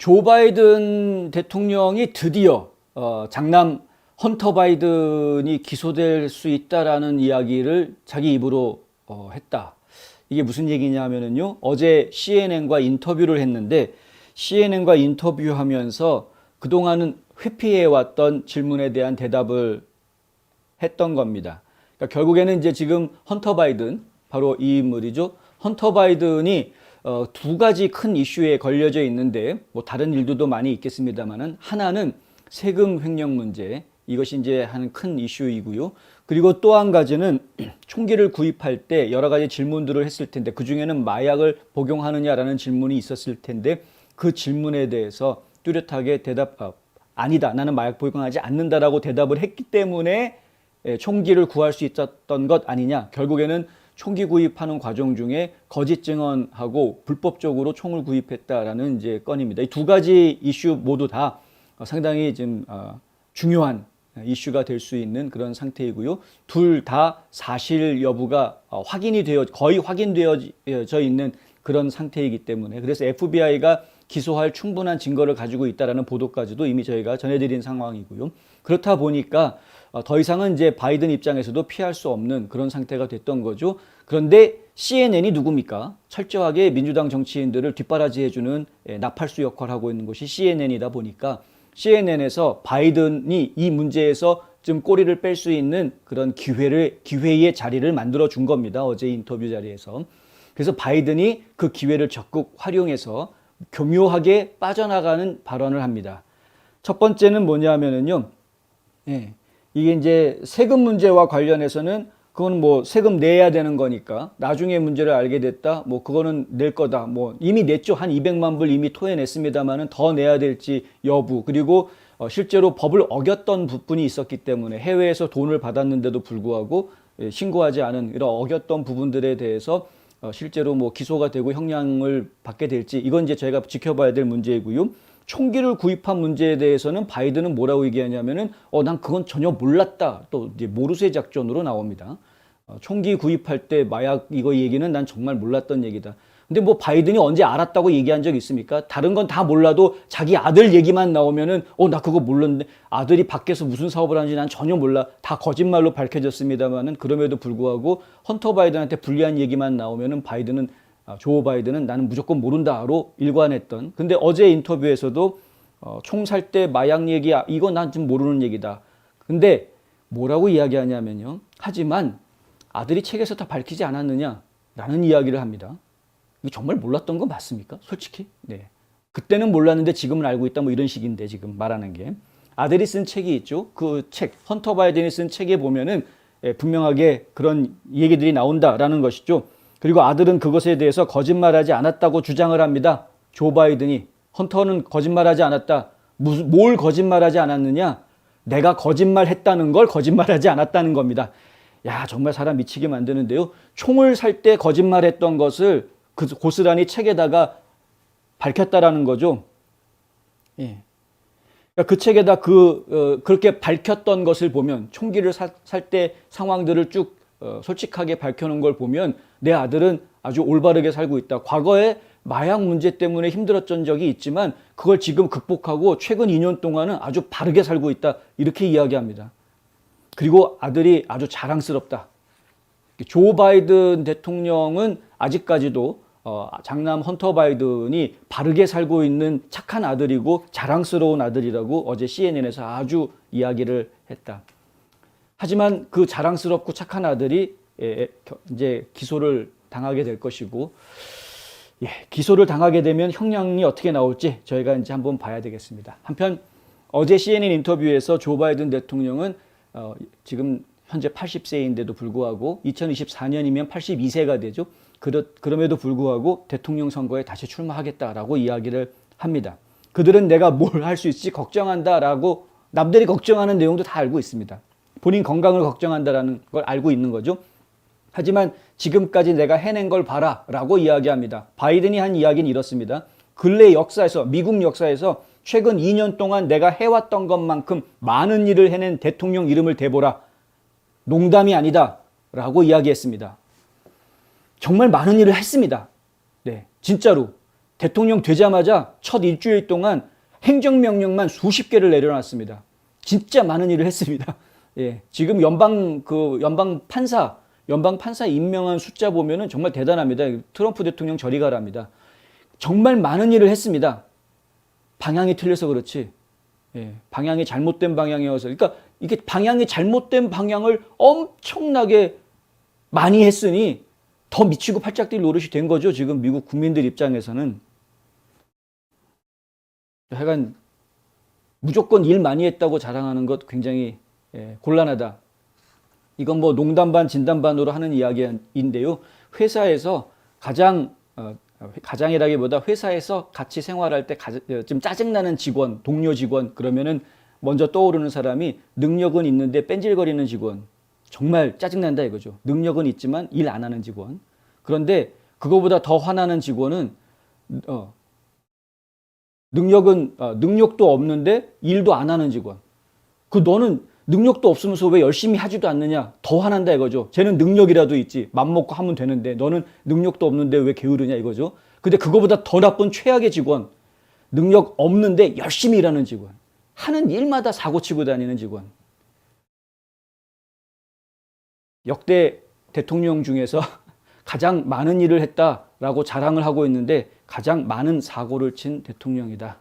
조 바이든 대통령이 드디어 장남 헌터 바이든이 기소될 수 있다라는 이야기를 자기 입으로 했다. 이게 무슨 얘기냐면요. 어제 CNN과 인터뷰를 했는데 CNN과 인터뷰하면서 그동안은 회피해왔던 질문에 대한 대답을 했던 겁니다. 그러니까 결국에는 이제 지금 헌터 바이든, 바로 이 인물이죠. 헌터 바이든이 두 가지 큰 이슈에 걸려져 있는데 뭐 다른 일들도 많이 있겠습니다만은 하나는 세금 횡령 문제, 이것이 이제 한 큰 이슈이고요. 그리고 또 한 가지는 총기를 구입할 때 여러 가지 질문들을 했을 텐데 그 중에는 마약을 복용하느냐라는 질문이 있었을 텐데 그 질문에 대해서 뚜렷하게 아니다, 나는 마약 복용하지 않는다라고 대답을 했기 때문에 총기를 구할 수 있었던 것 아니냐. 결국에는 총기 구입하는 과정 중에 거짓 증언하고 불법적으로 총을 구입했다라는 이제 건입니다. 이 두 가지 이슈 모두 다 상당히 지금 중요한 이슈가 될 수 있는 그런 상태이고요. 둘 다 사실 여부가 거의 확인되어져 있는 그런 상태이기 때문에, 그래서 FBI가 기소할 충분한 증거를 가지고 있다라는 보도까지도 이미 저희가 전해드린 상황이고요. 그렇다 보니까 더 이상은 이제 바이든 입장에서도 피할 수 없는 그런 상태가 됐던 거죠. 그런데 CNN이 누굽니까? 철저하게 민주당 정치인들을 뒷바라지해주는 나팔수 역할을 하고 있는 것이 CNN이다 보니까 CNN에서 바이든이 이 문제에서 좀 꼬리를 뺄 수 있는 그런 기회의 자리를 만들어 준 겁니다. 어제 인터뷰 자리에서. 그래서 바이든이 그 기회를 적극 활용해서 교묘하게 빠져나가는 발언을 합니다. 첫 번째는 뭐냐면은요. 이게 이제 세금 문제와 관련해서는 그건 뭐 세금 내야 되는 거니까 나중에 문제를 알게 됐다. 뭐 그거는 낼 거다. 뭐 이미 냈죠. 한 200만 불 이미 토해냈습니다만은 더 내야 될지 여부. 그리고 실제로 법을 어겼던 부분이 있었기 때문에 해외에서 돈을 받았는데도 불구하고 신고하지 않은 이런 어겼던 부분들에 대해서 실제로 뭐 기소가 되고 형량을 받게 될지 이건 이제 저희가 지켜봐야 될 문제이고요. 총기를 구입한 문제에 대해서는 바이든은 뭐라고 얘기하냐면은 난 그건 전혀 몰랐다. 또 이제 모르쇠 작전으로 나옵니다. 총기 구입할 때 마약 이거 얘기는 난 정말 몰랐던 얘기다. 근데 뭐 바이든이 언제 알았다고 얘기한 적 있습니까? 다른 건 다 몰라도 자기 아들 얘기만 나오면은 나 그거 몰랐는데 아들이 밖에서 무슨 사업을 하는지 난 전혀 몰라. 다 거짓말로 밝혀졌습니다만은 그럼에도 불구하고 헌터 바이든한테 불리한 얘기만 나오면은 조 바이든은 나는 무조건 모른다로 일관했던. 근데 어제 인터뷰에서도 총 살 때 마약 얘기야 이거 난 좀 모르는 얘기다. 근데 뭐라고 이야기하냐면요. 하지만 아들이 책에서 다 밝히지 않았느냐 라는 이야기를 합니다. 이거 정말 몰랐던 거 맞습니까? 솔직히. 네. 그때는 몰랐는데 지금은 알고 있다 뭐 이런 식인데 지금 말하는 게. 아들이 쓴 책이 있죠. 그 책, 헌터 바이든이 쓴 책에 보면은 분명하게 그런 얘기들이 나온다라는 것이죠. 그리고 아들은 그것에 대해서 거짓말하지 않았다고 주장을 합니다. 조 바이든이. 헌터는 거짓말하지 않았다. 뭘 거짓말하지 않았느냐? 내가 거짓말했다는 걸 거짓말하지 않았다는 겁니다. 야, 정말 사람 미치게 만드는데요. 총을 살 때 거짓말했던 것을 고스란히 책에다가 밝혔다라는 거죠. 예. 그 책에다 그렇게 밝혔던 것을 보면 총기를 살 때 상황들을 쭉 솔직하게 밝혀놓은 걸 보면 내 아들은 아주 올바르게 살고 있다. 과거에 마약 문제 때문에 힘들었던 적이 있지만 그걸 지금 극복하고 최근 2년 동안은 아주 바르게 살고 있다. 이렇게 이야기합니다. 그리고 아들이 아주 자랑스럽다. 조 바이든 대통령은 아직까지도 장남 헌터 바이든이 바르게 살고 있는 착한 아들이고 자랑스러운 아들이라고 어제 CNN에서 아주 이야기를 했다. 하지만 그 자랑스럽고 착한 아들이 이제 기소를 당하게 될 것이고, 기소를 당하게 되면 형량이 어떻게 나올지 저희가 이제 한번 봐야 되겠습니다. 한편 어제 CNN 인터뷰에서 조 바이든 대통령은 지금 현재 80세인데도 불구하고 2024년이면 82세가 되죠. 그럼에도 불구하고 대통령 선거에 다시 출마하겠다라고 이야기를 합니다. 그들은 내가 뭘 할 수 있을지 걱정한다라고 남들이 걱정하는 내용도 다 알고 있습니다. 본인 건강을 걱정한다라는 걸 알고 있는 거죠. 하지만 지금까지 내가 해낸 걸 봐라 라고 이야기합니다. 바이든이 한 이야기는 이렇습니다. 근래 역사에서, 미국 역사에서 최근 2년 동안 내가 해왔던 것만큼 많은 일을 해낸 대통령 이름을 대보라. 농담이 아니다 라고 이야기했습니다. 정말 많은 일을 했습니다. 네, 진짜로. 대통령 되자마자 첫 일주일 동안 행정명령만 수십 개를 내려놨습니다. 진짜 많은 일을 했습니다. 예, 지금 연방 판사 임명한 숫자 보면은 정말 대단합니다. 트럼프 대통령 저리 가랍니다. 정말 많은 일을 했습니다. 방향이 틀려서 그렇지. 예, 방향이 잘못된 방향이어서. 그러니까 이게 방향이 잘못된 방향을 엄청나게 많이 했으니 더 미치고 팔짝 뛸 노릇이 된 거죠. 지금 미국 국민들 입장에서는. 하여간 무조건 일 많이 했다고 자랑하는 것 굉장히 곤란하다. 이건 뭐 농담 반 진담 반으로 하는 이야기인데요. 회사에서 가장이라기보다 회사에서 같이 생활할 때 좀 짜증나는 직원, 동료 직원 그러면은 먼저 떠오르는 사람이 능력은 있는데 뺀질거리는 직원. 정말 짜증난다 이거죠. 능력은 있지만 일 안 하는 직원. 그런데 그거보다 더 화나는 직원은 능력도 없는데 일도 안 하는 직원. 너는 능력도 없으면서 왜 열심히 하지도 않느냐? 더 화난다 이거죠. 쟤는 능력이라도 있지. 맘먹고 하면 되는데 너는 능력도 없는데 왜 게으르냐 이거죠. 근데 그거보다 더 나쁜 최악의 직원. 능력 없는데 열심히 일하는 직원. 하는 일마다 사고치고 다니는 직원. 역대 대통령 중에서 가장 많은 일을 했다라고 자랑을 하고 있는데 가장 많은 사고를 친 대통령이다.